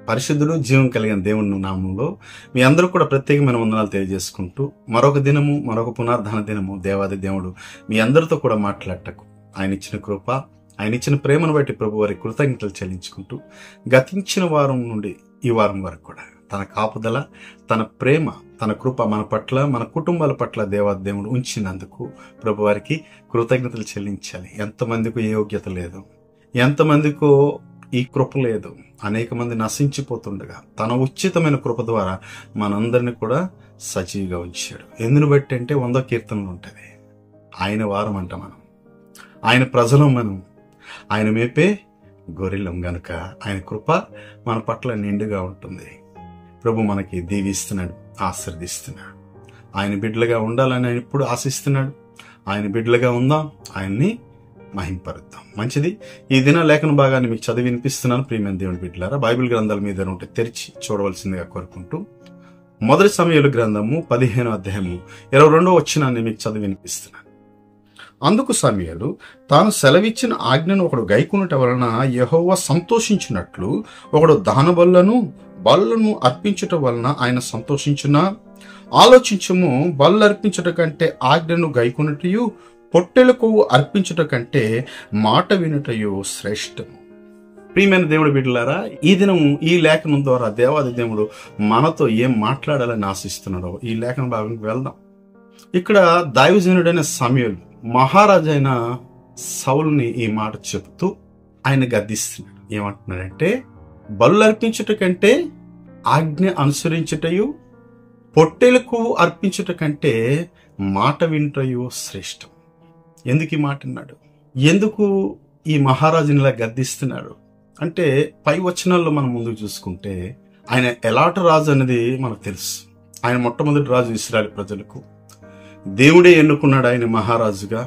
పరిశుద్ధుడు జీవం కలిగిన దేవుని నామంలో మీ అందరూ కూడా ప్రత్యేకమైన వందనాలు తెలియజేసుకుంటూ మరొక దినము, మరొక పునరుద్ధాన దినము దేవాది దేవుడు మీ అందరితో కూడా మాట్లాడటకు ఆయన ఇచ్చిన కృప, ఆయన ఇచ్చిన ప్రేమను బట్టి ప్రభు వారి కృతజ్ఞతలు చెల్లించుకుంటూ గతించిన వారం నుండి ఈ వారం వరకు కూడా తన కాపుదల, తన ప్రేమ, తన కృప మన పట్ల, మన కుటుంబాల పట్ల దేవాది దేవుడు ఉంచినందుకు ప్రభు వారికి కృతజ్ఞతలు చెల్లించాలి. ఎంతమందికి ఏ యోగ్యత లేదు, ఎంతమందికో ఈ కృప లేదు. అనేక మంది నశించిపోతుండగా తన ఉచితమైన కృప ద్వారా మనందరినీ కూడా సజీవిగా ఉంచాడు. ఎందును బట్టి అంటే 100 కీర్తనలు ఉంటుంది. ఆయన వారం అంట మనం, ఆయన ప్రజలం మనం, ఆయన మేపే గొర్రెలం గనుక ఆయన కృప మన పట్ల నిండుగా ఉంటుంది. ప్రభు మనకి దీవిస్తున్నాడు, ఆశీర్దిస్తున్నాడు. ఆయన బిడ్డలుగా ఉండాలని ఆయన ఇప్పుడు ఆశిస్తున్నాడు. ఆయన బిడ్డలుగా ఉందాం, ఆయన్ని మహింపరుద్దాం. మంచిది. ఈ దిన లేఖన భాగాన్ని మీకు చదివి వినిపిస్తున్నాను. ప్రియమైన దేవుని బిడ్డలారా, బైబిల్ గ్రంథాల మీద ఉంటే తెరిచి చూడవలసిందిగా కోరుకుంటూ మొదటి సమూయేలు గ్రంథము 15వ అధ్యాయము 22వ వచనాన్ని మీకు చదివి వినిపిస్తున్నాను. అందుకు సమూయేలు తాను సెలవిచ్చిన ఆజ్ఞను ఒకడు గైకొనుట వలన యెహోవా సంతోషించినట్లు ఒకడు దహన బలులను అర్పించుట వలన ఆయన సంతోషించునా? ఆలోచించుము, బలు అర్పించుట కంటే ఆజ్ఞను గైకొనుటయు పొట్టెల కొవ్వు అర్పించుట కంటే మాట వినుటయు శ్రేష్టము. ప్రియమైన దేవుడి బిడ్డలారా, ఈ దినము ఈ లేఖనం ద్వారా దేవాది దేవుడు మనతో ఏం మాట్లాడాలని ఆశిస్తున్నాడో ఈ లేఖన భాగానికి వెళ్దాం. ఇక్కడ దైవజనుడైన సమూయేలు మహారాజైన సౌలుని ఈ మాట చెబుతూ ఆయన గద్దిస్తున్నాడు. ఏమంటున్నాడంటే, బలు అర్పించుట కంటే ఆజ్ఞ అనుసరించుటయు పొట్టెలకు అర్పించుట కంటే మాట వింటయు శ్రేష్టం. ఎందుకు ఈ మాట అన్నాడు? ఎందుకు ఈ మహారాజుని ఇలా గద్దిస్తున్నాడు అంటే, పై వచనాల్లో మనం ముందుకు చూసుకుంటే ఆయన ఎలాంటి రాజు అనేది మనకు తెలుసు. ఆయన మొట్టమొదటి రాజు ఇశ్రాయేలు ప్రజలకు. దేవుడే ఎన్నుకున్నాడు ఆయన మహారాజుగా.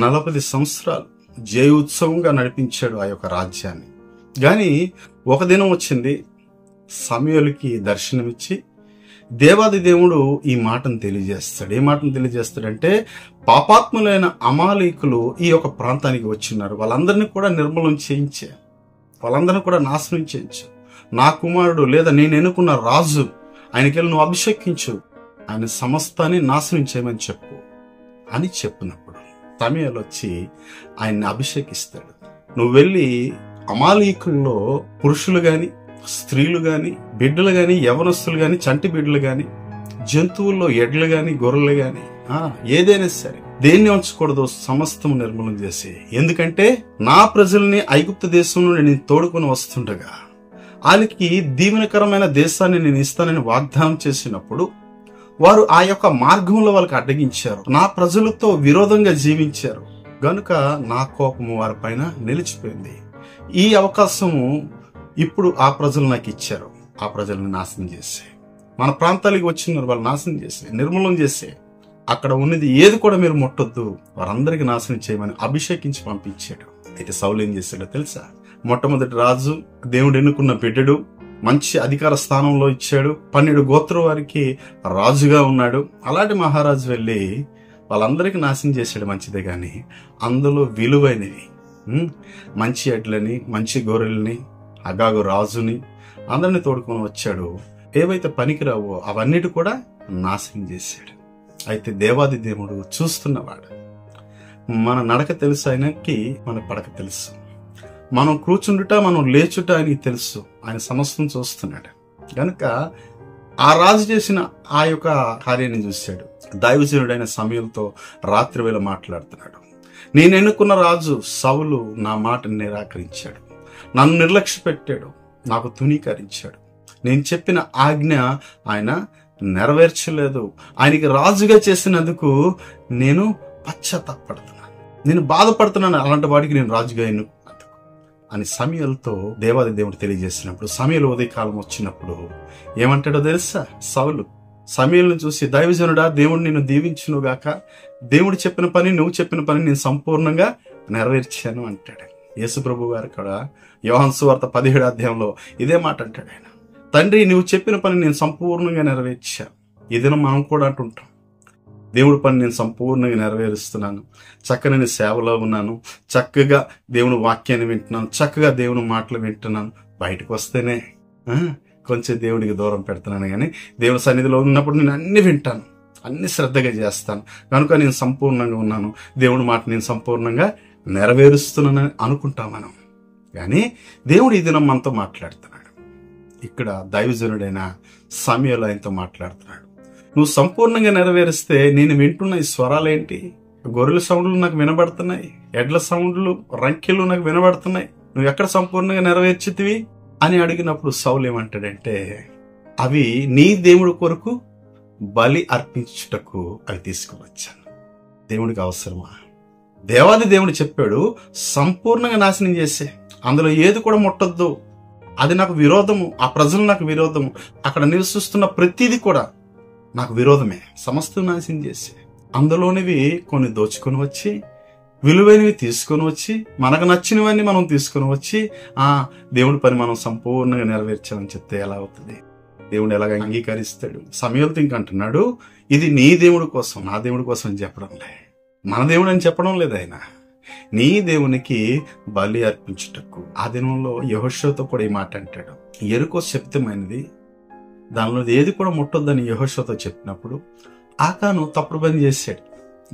40 సంవత్సరాలు జయ ఉత్సవంగా నడిపించాడు ఆ యొక్క రాజ్యాన్ని. కానీ ఒక దినం వచ్చింది, సమూయేలుకి దర్శనమిచ్చి దేవాది దేవుడు ఈ మాటను తెలియజేస్తాడు. ఏ మాటను తెలియజేస్తాడంటే, పాపాత్ములైన అమాలేకులు ఈ యొక్క ప్రాంతానికి వచ్చిన్నారు, వాళ్ళందరినీ కూడా నిర్మూలన చేయించే, వాళ్ళందరినీ కూడా నాశనం చేయించు. నా కుమారుడు లేదా నేను ఎన్నుకున్న రాజు, ఆయనకెళ్ళి నువ్వు అభిషేకించు, ఆయన సమస్తాన్ని నాశనం చేయమని చెప్పు అని చెప్పినప్పుడు సమూయేలు వచ్చి ఆయన్ని అభిషేకిస్తాడు. నువ్వు వెళ్ళి అమాలేకుల్లో పురుషులు గాని, స్త్రీలు గాని, బిడ్డలు గాని, యవనస్తులు గాని, చంటి బిడ్డలు గాని, జంతువుల్లో ఎడ్లు గాని, గొర్రెలు గాని, ఏదైనా సరే దేన్ని ఉంచకూడదు, సమస్తం నిర్మూలన చేసి. ఎందుకంటే నా ప్రజల్ని ఐగుప్తు దేశం నుండి నేను తోడుకొని వస్తుండగా వాళ్ళకి దీవెనకరమైన దేశాన్ని నేను ఇస్తానని వాగ్దానం చేసినప్పుడు వారు ఆ యొక్క మార్గంలో వాళ్ళకి అడ్డగించారు, నా ప్రజలతో విరోధంగా జీవించారు గనుక నా కోపము వారిపైన నిలిచిపోయింది. ఈ అవకాశము ఇప్పుడు ఆ ప్రజలు నాకు ఇచ్చారు. ఆ ప్రజలను నాశనం చేసే, మన ప్రాంతాలకు వచ్చిన వాళ్ళు నాశనం చేసే, నిర్మూలన చేసే, అక్కడ ఉన్నది ఏది కూడా మీరు ముట్టొద్దు, వారందరికీ నాశనం చేయమని అభిషేకించి పంపించాడు. అయితే సౌలు ఏం చేశాడో తెలుసా? మొట్టమొదటి రాజు, దేవుడు ఎన్నుకున్న బిడ్డడు, మంచి అధికార స్థానంలో ఇచ్చాడు, 12 గోత్రం వారికి రాజుగా ఉన్నాడు. అలాంటి మహారాజు వెళ్ళి వాళ్ళందరికీ నాశనం చేశాడు. మంచిదే, కానీ అందులో విలువైనవి మంచి ఎడ్లని, మంచి గొర్రెల్ని, అగాగు రాజుని అందరిని తోడుకొని వచ్చాడు. ఏవైతే పనికిరావో అవన్నిటి కూడా నాశనం చేశాడు. అయితే దేవాది దేవుడు చూస్తున్నవాడు. మన నడక తెలుసు ఆయనకి, మన పడక తెలుసు. మనం కూర్చుండుట, మనం లేచుట ఆయనకి తెలుసు. ఆయన సమస్తం చూస్తున్నాడు గనుక ఆ రాజు చేసిన ఆ యొక్క కార్యాన్ని చూశాడు. దైవజనుడైన సమూయేలుతో రాత్రి వేళ మాట్లాడుతున్నాడు. నేను ఎన్నుకున్న రాజు సౌలు నా మాటను నిరాకరించాడు, నన్ను నిర్లక్ష్య పెట్టాడు, నాకు తునీకరించాడు. నేను చెప్పిన ఆజ్ఞ ఆయన నెరవేర్చలేదు. ఆయనకి రాజుగా చేసినందుకు నేను పశ్చాత్తాపడుతున్నాను, నేను బాధపడుతున్నాను. అలాంటి వాడికి నేను రాజుగా ఎన్నుకున్నందుకు అని సమూయేలుతో దేవాది దేవుడు తెలియజేసినప్పుడు, సమూయేలు ఉదయకాలం వచ్చినప్పుడు ఏమంటాడో తెలుసా? సౌలు సమూయేలును చూసి, దైవజనుడా, దేవుడు నిన్ను దీవించునుగాక, దేవుడు చెప్పిన పని, నువ్వు చెప్పిన పని నేను సంపూర్ణంగా నెరవేర్చాను అంటాడు. యేసు ప్రభు గారు కూడా యోహాను సువార్త 17వ అధ్యాయంలో ఇదే మాట అంటాడు. ఆయన, తండ్రి నువ్వు చెప్పిన పని నేను సంపూర్ణంగా నెరవేర్చాను. ఈ దినం మనం కూడా అంటుంటాం, దేవుడి పని నేను సంపూర్ణంగా నెరవేరుస్తున్నాను, చక్కని సేవలో ఉన్నాను, చక్కగా దేవుని వాక్యాన్ని వింటున్నాను, చక్కగా దేవుని మాటలు వింటున్నాను. బయటకు వస్తేనే కొంచెం దేవుడికి దూరం పెడుతున్నాను, కానీ దేవుడి సన్నిధిలో ఉన్నప్పుడు నేను అన్ని వింటాను, అన్ని శ్రద్ధగా చేస్తాను కనుక నేను సంపూర్ణంగా ఉన్నాను, దేవుడి మాట నేను సంపూర్ణంగా నెరవేరుస్తున్నానని అనుకుంటాం మనం. కానీ దేవుడు ఈ దినం మనతో మాట్లాడుతున్నాడు. ఇక్కడ దైవజనుడైన సమూయేలు ఆయనతో మాట్లాడుతున్నాడు. నువ్వు సంపూర్ణంగా నెరవేరిస్తే నేను వింటున్న ఈ స్వరాలేంటి? గొర్రెల సౌండ్లు నాకు వినబడుతున్నాయి, ఎడ్ల సౌండ్లు, రంకెలు నాకు వినబడుతున్నాయి, నువ్వు ఎక్కడ సంపూర్ణంగా నెరవేర్చితివి అని అడిగినప్పుడు సౌలు ఏమంటాడంటే, అవి నీ దేవుడి కొరకు బలి అర్పించుటకు అవి తీసుకుని వచ్చాను. దేవుడికి అవసరమా? దేవాది దేవుడు చెప్పాడు, సంపూర్ణంగా నాశనం చేసే, అందులో ఏది కూడా ముట్టొద్దు, అది నాకు విరోధము, ఆ ప్రజలు నాకు విరోధము, అక్కడ నివసిస్తున్న ప్రతిదీ కూడా నాకు విరోధమే, సమస్తం నాశనం చేసే, అందులోనివి కొన్ని దోచుకొని వచ్చి విలువైనవి తీసుకొని వచ్చి మనకు నచ్చినవన్నీ మనం తీసుకొని వచ్చి దేవుడి పని మనం సంపూర్ణంగా నెరవేర్చామని చెప్తే ఎలా అవుతుంది? దేవుడు ఎలాగ అంగీకరిస్తాడు? సమూయేలుతో ఇంక అంటున్నాడు, ఇది నీ దేవుడి కోసం, నా దేవుడి కోసం అని చెప్పడం లే, మన దేవుడు అని చెప్పడం లేదు. ఆయన నీ దేవునికి బలి అర్పించుటకు. ఆ దినంలో యెహోషువతో కూడా ఈ మాట అంటాడు, యెరికో శక్తిమైనది, దానిలో ఏది కూడా ముట్టొద్దని యెహోషువతో చెప్పినప్పుడు ఆకాను తప్పుడు పని చేశాడు,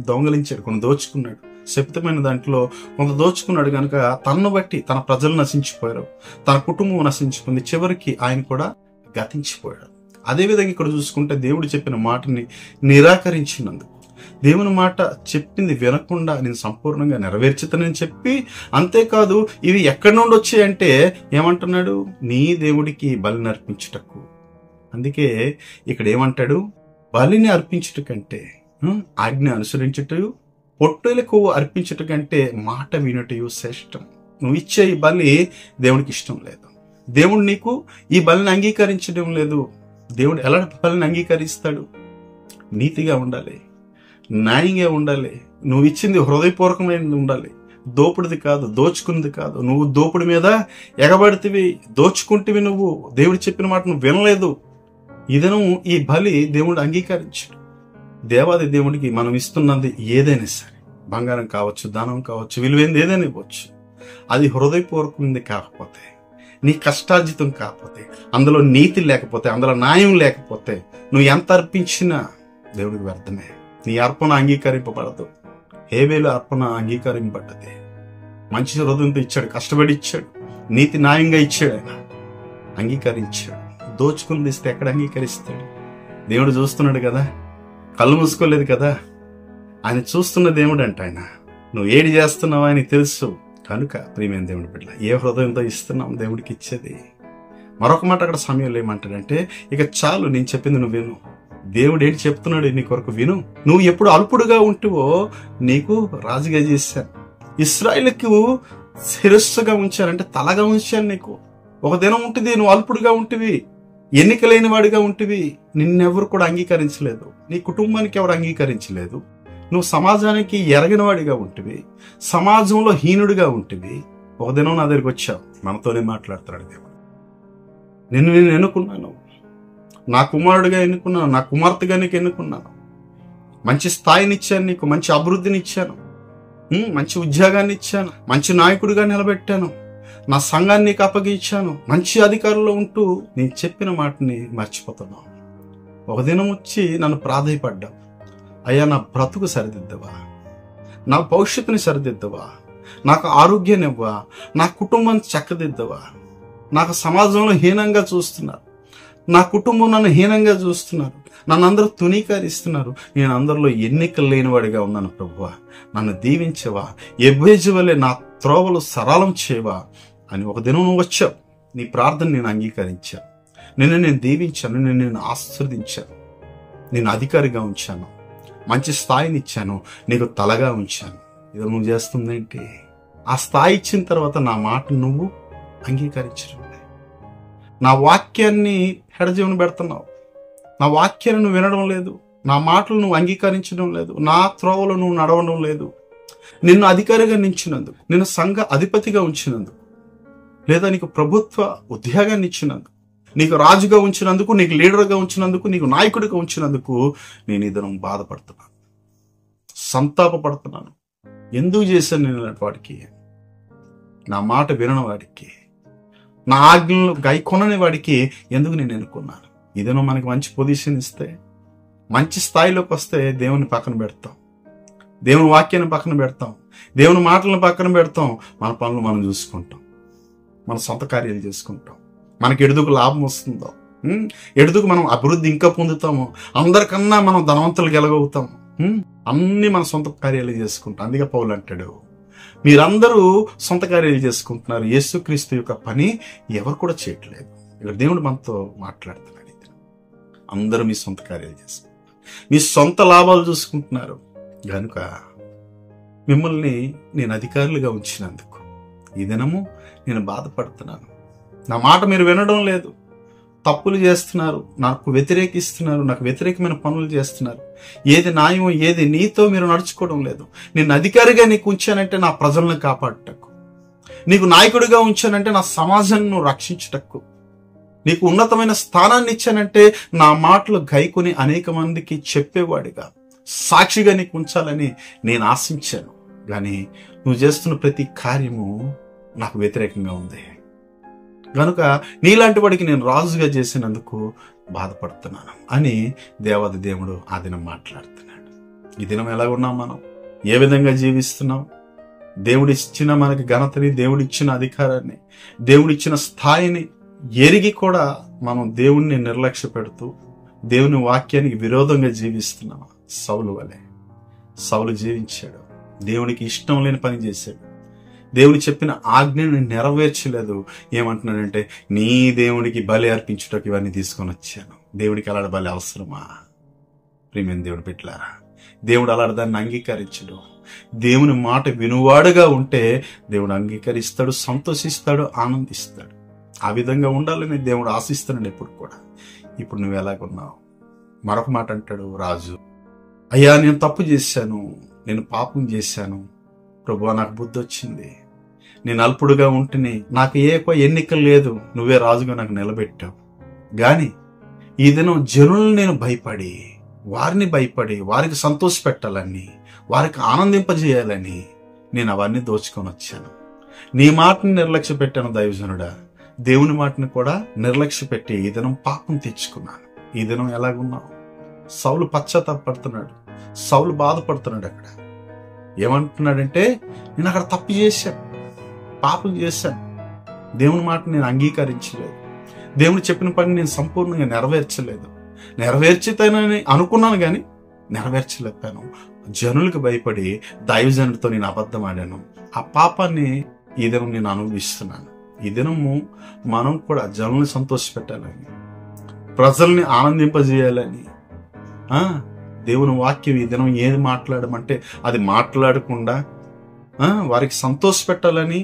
దొంగలించాడు, కొన్ని దోచుకున్నాడు, శక్తిమైన దాంట్లో కొంత దోచుకున్నాడు కనుక తనను బట్టి తన ప్రజలు నశించిపోయారు, తన కుటుంబం నశించుకుంది, చివరికి ఆయన కూడా గతించిపోయాడు. అదేవిధంగా ఇక్కడ చూసుకుంటే దేవుడు చెప్పిన మాటని నిరాకరించినందుకు, దేవుని మాట చెప్పింది వినకుండా నేను సంపూర్ణంగా నెరవేర్చుతానని చెప్పి, అంతేకాదు ఇవి ఎక్కడి నుండి వచ్చాయంటే ఏమంటున్నాడు, నీ దేవుడికి బలిని అర్పించుటకు. అందుకే ఇక్కడ ఏమంటాడు, బలిని అర్పించుట కంటే ఆజ్ఞ అనుసరించుటయు, పొట్టేలకు అర్పించుట కంటే మాట వినుటయు శ్రేష్టం. నువ్వు ఇచ్చే ఈ బలి దేవుడికి ఇష్టం లేదు, దేవుడు నీకు ఈ బలిని అంగీకరించడం లేదు. దేవుడు ఎలా బలిని అంగీకరిస్తాడు? నీతిగా ఉండాలి, న్యాయంగా ఉండాలి, నువ్వు ఇచ్చింది హృదయపూర్వకమైనది ఉండాలి, దోపుడిది కాదు, దోచుకున్నది కాదు. నువ్వు దోపుడి మీద ఎగబడితివి, దోచుకుంటివి, నువ్వు దేవుడు చెప్పిన మాట నువ్వు వినలేదు. ఇదను ఈ బలి దేవుడు అంగీకరించాడు. దేవాది దేవుడికి మనం ఇస్తున్నది ఏదైనా సరే, బంగారం కావచ్చు, ధనం కావచ్చు, విలువైనది ఏదైనా ఇవ్వచ్చు, అది హృదయపూర్వకమైనది కాకపోతే, నీ కష్టార్జితం కాకపోతే, అందులో నీతి లేకపోతే, అందులో న్యాయం లేకపోతే, నువ్వు ఎంత అర్పించినా దేవుడికి వ్యర్థమే. నీ అర్పణ అంగీకరింపబడదు. హేబేలు అర్పణ అంగీకరింపబడ్డది. మంచి హృదయంతో ఇచ్చాడు, కష్టపడి ఇచ్చాడు, నీతి న్యాయంగా ఇచ్చాడు, ఆయన అంగీకరించాడు. దోచుకుని ఇస్తే ఎక్కడ అంగీకరిస్తాడు? దేవుడు చూస్తున్నాడు కదా, కళ్ళు మూసుకోలేదు కదా, ఆయన చూస్తున్న దేవుడు అంట. ఆయన నువ్వు ఏడి చేస్తున్నావు ఆయనకి తెలుసు కనుక ప్రియమైన దేవుడి బిడ్డ, ఏ హృదయంతో ఇస్తున్నాం దేవుడికి ఇచ్చేది. మరొక మాట అక్కడ సమయంలో ఏమంటాడంటే, ఇక చాలు, నేను చెప్పింది నువ్వు విను. దేవుడు ఏంటి చెప్తున్నాడు నీ కొరకు, విను. నువ్వు ఎప్పుడు అల్పుడుగా ఉంటువో నీకు రాజుగా చేశాను, ఇశ్రాయేలుకు శిరస్సుగా ఉంచానంటే తలగా ఉంచాను. నీకు ఒక దినం ఉంటుంది నువ్వు అల్పుడుగా ఉంటివి, ఎన్నికలేని వాడిగా ఉంటివి, నిన్నెవరు కూడా అంగీకరించలేదు, నీ కుటుంబానికి ఎవరు అంగీకరించలేదు, నువ్వు సమాజానికి ఎరగిన వాడిగా ఉంటివి, సమాజంలో హీనుడిగా ఉంటివి. ఒక దినం నా దగ్గరికి వచ్చావు, మనతోనే మాట్లాడుతున్నాడు దేవుడు. నేను ఎన్నుకున్నాను, నా కుమారుడిగా ఎన్నుకున్నాను, నా కుమార్తెగా నీకు ఎన్నుకున్నాను, మంచి స్థాయిని ఇచ్చాను, నీకు మంచి అభివృద్ధిని ఇచ్చాను, మంచి ఉద్యోగాన్ని ఇచ్చాను, మంచి నాయకుడిగా నిలబెట్టాను, నా సంఘాన్ని నీకు అప్పగించాను. మంచి అధికారంలో ఉంటూ నేను చెప్పిన మాటని మర్చిపోతున్నావు. ఒక దినం వచ్చి నన్ను ప్రాధేయపడ్డావు, అయ్యా నా బ్రతుకు సరిదిద్దవా, నా భవిష్యత్తుని సరిదిద్దవా, నాకు ఆరోగ్యాన్ని ఇవ్వా, నా కుటుంబాన్ని చక్కదిద్దవా. నాకు సమాజంలో హీనంగా చూస్తున్నారు, నా కుటుంబం నన్ను హీనంగా చూస్తున్నారు, నన్ను అందరూ తునీకరిస్తున్నారు, నేను అందరిలో ఎన్నికలు లేనివాడిగా ఉన్నాను ప్రభువా, నన్ను దీవించవా, ఎబ్బేజు వలె నా త్రోవలు సరళం చేయవా అని ఒక దినం నువ్వు వచ్చావు. నీ ప్రార్థన నేను అంగీకరించాను, నేను దీవించాను, నేను ఆశీర్వదించాను, నేను అధికారిగా ఉంచాను, మంచి స్థాయిని ఇచ్చాను, నీకు తలగా ఉంచాను. ఇది నువ్వు చేస్తుందేంటి? ఆ స్థాయి ఇచ్చిన తర్వాత నా మాట నువ్వు అంగీకరించడం, నా వాక్యాన్ని హెడజీవన పెడుతున్నావు, నా వాక్యాన్ని నువ్వు వినడం లేదు, నా మాటలు నువ్వు అంగీకరించడం లేదు, నా త్రోవలో నువ్వు నడవడం లేదు. నిన్ను అధికారిగా నించినందుకు, నిన్ను సంఘ అధిపతిగా ఉంచినందుకు, లేదా నీకు ప్రభుత్వ ఉద్యోగాన్ని ఇచ్చినందుకు, నీకు రాజుగా ఉంచినందుకు, నీకు లీడర్గా ఉంచినందుకు, నీకు నాయకుడిగా ఉంచినందుకు నేను ఇద్దరు బాధపడుతున్నాను, సంతాపపడుతున్నాను. ఎందుకు చేశాను నేను వాడికి? నా మాట వినని వాడికి, నా ఆజ్ఞలు గైకొనని వాడికి ఎందుకు నేను ఎన్నుకున్నాను? ఇదేనో మనకి మంచి పొజిషన్ ఇస్తే, మంచి స్థాయిలోకి వస్తే దేవుని పక్కన పెడతాం, దేవుని వాక్యాన్ని పక్కన పెడతాం, దేవుని మాటలను పక్కన పెడతాం, మన పనులు మనం చూసుకుంటాం, మన సొంత కార్యాలు చేసుకుంటాం. మనకి ఎడుదుకు లాభం వస్తుందో, ఎడుదుకు మనం అభివృద్ధి ఇంకా పొందుతాము, అందరికన్నా మనం ధనవంతులు గెలగవుతాము, అన్ని మన సొంత కార్యాలు చేసుకుంటాం. అందుకే పౌలు అంటాడు, మీరందరూ సొంత కార్యాలు చేసుకుంటున్నారు, యేసుక్రీస్తు యొక్క పని ఎవరు కూడా చేయట్లేదు. ఇక్కడ దేవుడు మనతో మాట్లాడుతున్నాడు. అందరూ మీ సొంత కార్యాలు చేసుకుంటున్నారు, మీ సొంత లాభాలు చూసుకుంటున్నారు. కనుక మిమ్మల్ని నేను అధికారులుగా ఉంచినందుకు ఈ దినము నేను బాధపడుతున్నాను. నా మాట మీరు వినడం లేదు, తప్పులు చేస్తున్నారు, నాకు వ్యతిరేకిస్తున్నారు, నాకు వ్యతిరేకమైన పనులు చేస్తున్నారు. ఏది న్యాయమో ఏది నీతో మీరు నడుచుకోవడం లేదు. నేను అధికారిగా నీకు ఉంచానంటే నా ప్రజలను కాపాడటకు, నీకు నాయకుడిగా ఉంచానంటే నా సమాజాన్ని నువ్వు రక్షించుటకు, నీకు ఉన్నతమైన స్థానాన్ని ఇచ్చానంటే నా మాటలు గైకొని అనేక మందికి చెప్పేవాడిగా, సాక్షిగా నీకు ఉంచాలని నేను ఆశించాను. కానీ నువ్వు చేస్తున్న ప్రతి కార్యము నాకు వ్యతిరేకంగా ఉంది. కనుక నీలాంటి వాడికి నేను రాజుగా చేసినందుకు బాధపడుతున్నాను అని దేవాది దేవుడు ఆ దినం మాట్లాడుతున్నాడు. ఈ దినం ఎలా ఉన్నాం, మనం ఏ విధంగా జీవిస్తున్నాం? దేవుడిచ్చిన మనకి ఘనతని, దేవుడిచ్చిన అధికారాన్ని, దేవుడిచ్చిన స్థాయిని ఎరిగి కూడా మనం దేవుణ్ణి నిర్లక్ష్య పెడుతూ దేవుని వాక్యానికి విరోధంగా జీవిస్తున్నాం. సౌలు వలె సౌలు జీవించాడు, దేవునికి ఇష్టం లేని పని చేశాడు, దేవుని చెప్పిన ఆజ్ఞని నెరవేర్చలేదు. ఏమంటున్నాడంటే, నీ దేవునికి బలి అర్పించుటకు ఇవన్నీ తీసుకొని వచ్చాను. దేవుడికి అలాంటి బలి అవసరమా? ప్రియమైన దేవుడు బిడ్డలారా, దేవుడు అలాంటి దాన్ని అంగీకరించడు. దేవుని మాట వినువాడుగా ఉంటే దేవుడు అంగీకరిస్తాడు, సంతోషిస్తాడు, ఆనందిస్తాడు. ఆ విధంగా ఉండాలని దేవుడు ఆశిస్తున్నాడు ఎప్పుడు కూడా. ఇప్పుడు నువ్వు ఎలాగున్నావు? మరొక మాట అంటాడు రాజు, అయ్యా నేను తప్పు చేశాను, నేను పాపం చేశాను ప్రభువా, నాకు బుద్ధి వచ్చింది, నేను అల్పుడుగా ఉంటేనే, నాకు ఏ ఎన్నిక లేదు, నువ్వే రాజుగా నాకు నిలబెట్టావు. గాని ఈ దినం జనులను నేను భయపడి వారికి సంతోష పెట్టాలని, వారికి ఆనందింపజేయాలని నేను అవన్నీ దోచుకొని వచ్చాను. నీ మాటని నిర్లక్ష్య పెట్టాను దైవజనుడా, దేవుని మాటని కూడా నిర్లక్ష్య పెట్టి ఈ దినం పాపం తెచ్చుకున్నాను. ఈ దినం ఎలాగున్నావు? సౌలు పశ్చాత్తాపడుతున్నాడు, సౌలు బాధపడుతున్నాడు. అక్కడ ఏమంటున్నాడంటే, నేను అక్కడ తప్పు చేశాను, పాపం చేశాను, దేవుని మాట నేను అంగీకరించలేదు, దేవుడు చెప్పిన పని నేను సంపూర్ణంగా నెరవేర్చితేనని అనుకున్నాను కానీ నెరవేర్చలేపాను. జనులకు భయపడి దైవజనుడితో నేను అబద్ధం ఆడాను. ఆ పాపాన్ని ఈ దినం నేను అనుభవిస్తున్నాను. ఈ దినము మనం కూడా జనుల్ని సంతోషపెట్టాలని, ప్రజల్ని ఆనందింపజేయాలని, దేవుని వాక్యం ఈ దినం ఏది మాట్లాడమంటే అది మాట్లాడకుండా వారికి సంతోష పెట్టాలని,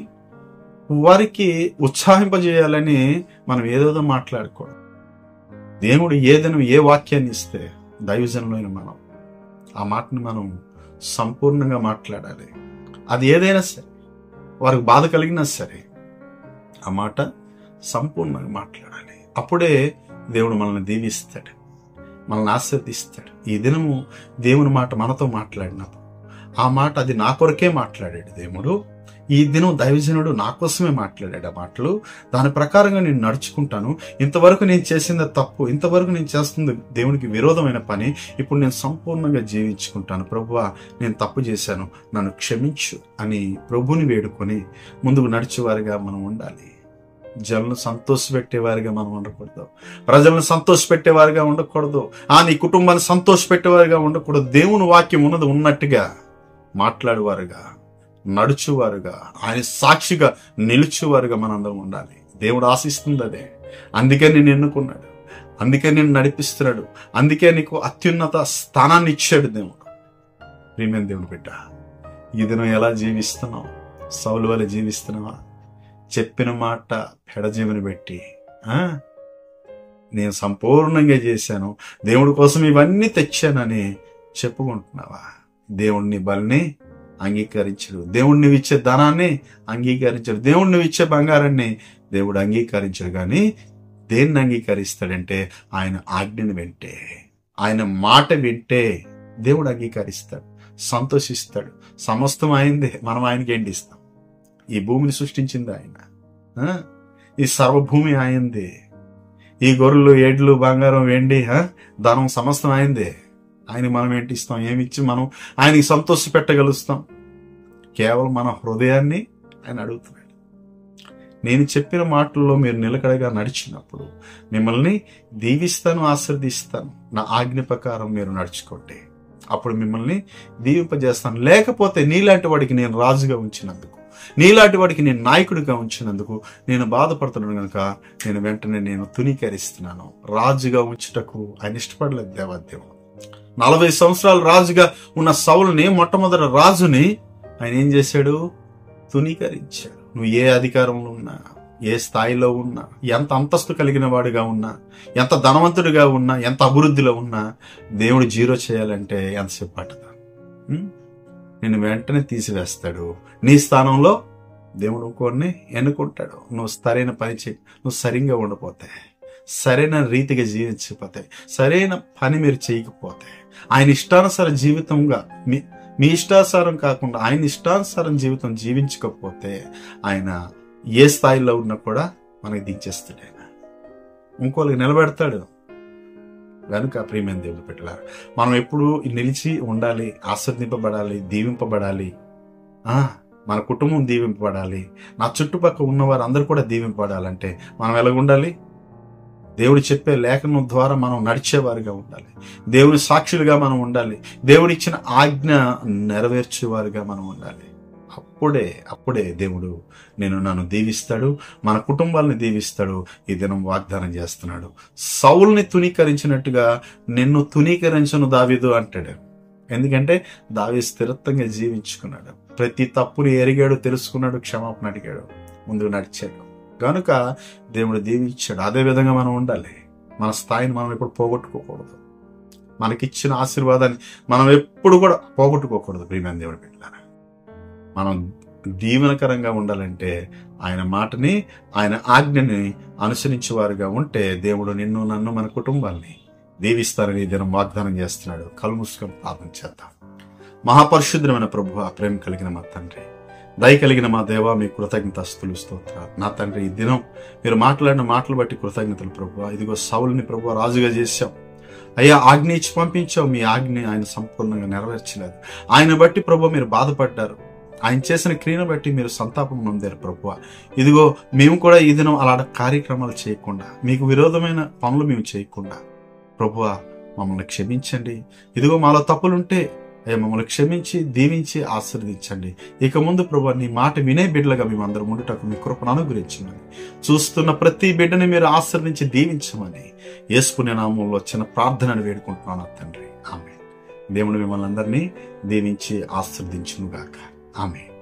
వారికి ఉత్సాహింపజేయాలని మనం ఏదేదో మాట్లాడుకోవడం. దేవుడు ఏదైనా ఏ వాక్యాన్ని ఇస్తే దైవజనులైన మనం ఆ మాటని మనం సంపూర్ణంగా మాట్లాడాలి. అది ఏదైనా సరే, వారికి బాధ కలిగినా సరే ఆ మాట సంపూర్ణంగా మాట్లాడాలి. అప్పుడే దేవుడు మనల్ని దీవిస్తాడు, మనల్ని ఆశీర్వదిస్తాడు. ఈ దినము దేవుని మాట మనతో మాట్లాడినప్పుడు ఆ మాట అది నా కొరకే మాట్లాడాడు దేవుడు. ఈ దినం దైవజనుడు నా కోసమే మాట్లాడాడు ఆ మాటలు. దాని ప్రకారంగా నేను నడుచుకుంటాను. ఇంతవరకు నేను చేసింది తప్పు, ఇంతవరకు నేను చేస్తుంది దేవునికి విరోధమైన పని, ఇప్పుడు నేను సంపూర్ణంగా జీవించుకుంటాను. ప్రభువా, నేను తప్పు చేశాను, నన్ను క్షమించు అని ప్రభుని వేడుకొని ముందుకు నడిచేవారిగా మనం ఉండాలి. జనులను సంతోషపెట్టేవారిగా మనం ఉండకూడదు, ప్రజలను సంతోషపెట్టేవారిగా ఉండకూడదు, నీ కుటుంబాన్ని సంతోషపెట్టేవారిగా ఉండకూడదు. దేవుని వాక్యం ఉన్నది ఉన్నట్టుగా మాట్లాడేవారుగా, నడుచువారుగా, ఆయన సాక్షిగా నిలుచువారుగా మనందరం ఉండాలి. దేవుడు ఆశిస్తుంది అదే. అందుకే నేను ఎన్నుకున్నాడు, అందుకే నేను నడిపిస్తున్నాడు, అందుకే నీకు అత్యున్నత స్థానాన్ని ఇచ్చాడు దేవుడు. ప్రియమైన దేవుని బిడ్డ, ఈ దినం ఎలా జీవిస్తున్నావు? సౌలు వలె జీవిస్తున్నావా? చెప్పిన మాట పెడజీవని పెట్టి నేను సంపూర్ణంగా చేశాను, దేవుడి కోసం ఇవన్నీ తెచ్చానని చెప్పుకుంటున్నావా? దేవుడిని బలిని అంగీకరించడు, దేవుడిని ఇచ్చే ధనాన్ని అంగీకరించడు, దేవుడిని ఇచ్చే బంగారాన్ని దేవుడు అంగీకరించడు. కానీ దేన్ని అంగీకరిస్తాడంటే ఆయన ఆజ్ఞని వింటే, ఆయన మాట వింటే దేవుడు అంగీకరిస్తాడు, సంతోషిస్తాడు. సమస్తం అయిందే, మనం ఆయనకి ఏంటి ఇస్తాం? ఈ భూమిని సృష్టించింది ఆయన, ఈ సర్వభూమి ఆయనదే. ఈ గొర్రెలు, ఎడ్లు, బంగారం, వెండి, ధనం సమస్తం ఆయనదే. ఆయన మనం ఏంటి ఇస్తాం? ఏమిచ్చి మనం ఆయనకి సంతోష పెట్టగలుస్తాం? కేవలం మన హృదయాన్ని ఆయన అడుగుతున్నాడు. నేను చెప్పిన మాటల్లో మీరు నిలకడగా నడిచినప్పుడు మిమ్మల్ని దీవిస్తాను, ఆశీర్దిస్తాను. నా ఆజ్ఞ ప్రకారం మీరు నడుచుకోండి, అప్పుడు మిమ్మల్ని దీవింపజేస్తాను. లేకపోతే నీలాంటి వాడికి నేను రాజుగా ఉంచినందుకు, నీలాంటి వాడికి నేను నాయకుడిగా ఉంచినందుకు నేను బాధపడుతున్నాను కనుక నేను వెంటనే నేను తునీకరిస్తున్నాను. రాజుగా ఉంచుటకు ఆయన ఇష్టపడలేదు దేవాదేవుడు. 40 సంవత్సరాలు రాజుగా ఉన్న సౌలుని, మొట్టమొదటి రాజుని ఆయన ఏం చేశాడు? తునీకరించాడు. నువ్వు ఏ అధికారంలో ఉన్నా, ఏ స్థాయిలో ఉన్నా, ఎంత అంతస్తు కలిగిన వాడిగా ఉన్నా, ఎంత ధనవంతుడిగా ఉన్నా, ఎంత అభివృద్ధిలో ఉన్నా, దేవుడు జీరో చేయాలంటే ఎంతసేపు పట్టదా? నిన్ను వెంటనే తీసివేస్తాడు. నీ స్థానంలో దేవుడు ఇంకోరిని ఎన్నుకుంటాడు. నువ్వు సరైన పని చేయి, నువ్వు సరిగ్గా ఉండపోతే, సరైన రీతిగా జీవించకపోతే, సరైన పని మీరు చేయకపోతే, ఆయన ఇష్టానుసార జీవితంగా మీ ఇష్టానుసారం కాకుండా ఆయన ఇష్టానుసారం జీవితం జీవించకపోతే ఆయన ఏ స్థాయిలో ఉన్నా కూడా మనకి దించేస్తాడు. ఆయన ఇంకోళ్ళకి నిలబెడతాడు. కనుక ప్రియమైన దేవుడు పెట్టారు, మనం ఎప్పుడు నిలిచి ఉండాలి, ఆశీర్వదింపబడాలి, దీవింపబడాలి. మన కుటుంబం దీవింపబడాలి. నా చుట్టుపక్కల ఉన్నవారు అందరూ కూడా దీవింపబడాలంటే మనం ఎలాగుండాలి? దేవుడు చెప్పే లేఖనం ద్వారా మనం నడిచేవారుగా ఉండాలి. దేవుని సాక్షులుగా మనం ఉండాలి. దేవుడిచ్చిన ఆజ్ఞ నెరవేర్చేవారుగా మనం ఉండాలి. అప్పుడే దేవుడు నన్ను దీవిస్తాడు, మన కుటుంబాలని దీవిస్తాడు. ఈ దినం వాగ్దానం చేస్తున్నాడు. సౌలుని తునీకరించినట్టుగా నిన్ను తునీకరించను దావీదు అంటాడు. ఎందుకంటే దావీదు స్థిరత్వంగా జీవించుకున్నాడు. ప్రతి తప్పుని ఎరిగాడు, తెలుసుకున్నాడు, క్షమాపణ అడిగాడు, ముందుకు నడిచాడు. కనుక దేవుడు దీవించాడు. అదే విధంగా మనం ఉండాలి. మన స్థాయిని మనం ఎప్పుడు పోగొట్టుకోకూడదు. మనకిచ్చిన ఆశీర్వాదాన్ని మనం ఎప్పుడు కూడా పోగొట్టుకోకూడదు. ప్రియమైన దేవుడి బిడ్డలారా, మనం దీవెనకరంగా ఉండాలంటే ఆయన మాటని, ఆయన ఆజ్ఞని అనుసరించేవారుగా ఉంటే దేవుడు నిన్ను, నన్ను, మన కుటుంబాన్ని దీవిస్తారని దినం వాగ్దానం చేస్తున్నాడు. కళ్ళు మూసుకొని ప్రార్థన చేద్దాం. మహాపరిశుద్ధమైన ప్రభువా, ప్రేమ కలిగిన మా తండ్రి, దయ కలిగిన మా దేవా, మీ కృతజ్ఞతాస్తులు, స్తోత్రాలు. నా తండ్రి, ఈ దినం మీరు మాట్లాడిన మాటలు బట్టి కృతజ్ఞతలు ప్రభువా. ఇదిగో సౌలుని ప్రభువా రాజుగా చేశాం అయ్యా, ఆజ్ఞ ఇచ్చి పంపించావు. మీ ఆజ్ఞ ఆయన సంపూర్ణంగా నెరవేర్చలేదు. ఆయన బట్టి ప్రభువా మీరు బాధపడ్డారు. ఆయన చేసిన క్రియను బట్టి మీరు సంతాపం నొందారు ప్రభువా. ఇదిగో మేము కూడా ఈ దినం అలాంటి కార్యక్రమాలు చేయకుండా, మీకు విరోధమైన పనులు మేము చేయకుండా ప్రభువా మమ్మల్ని క్షమించండి. ఇదిగో మాలో తప్పులుంటే అయ్యా మమ్మల్ని క్షమించి, దీవించి, ఆశీర్వదించండి. ఇక ముందు ప్రభువా నీ మాట వినే బిడ్డలుగా మేమందరం ఉండుటకు మీ కృపను అనుగ్రహించమని, చూస్తున్న ప్రతి బిడ్డని మీరు ఆశీర్వదించి దీవించమని యేసు పుణ్య నామములో చిన్న ప్రార్థనను వేడుకుంటున్నాను తండ్రి. ఆమేన్. దేవుడు మిమ్మల్ని అందరినీ దీవించి ఆశీర్వదించును గాక. ఆమేన్.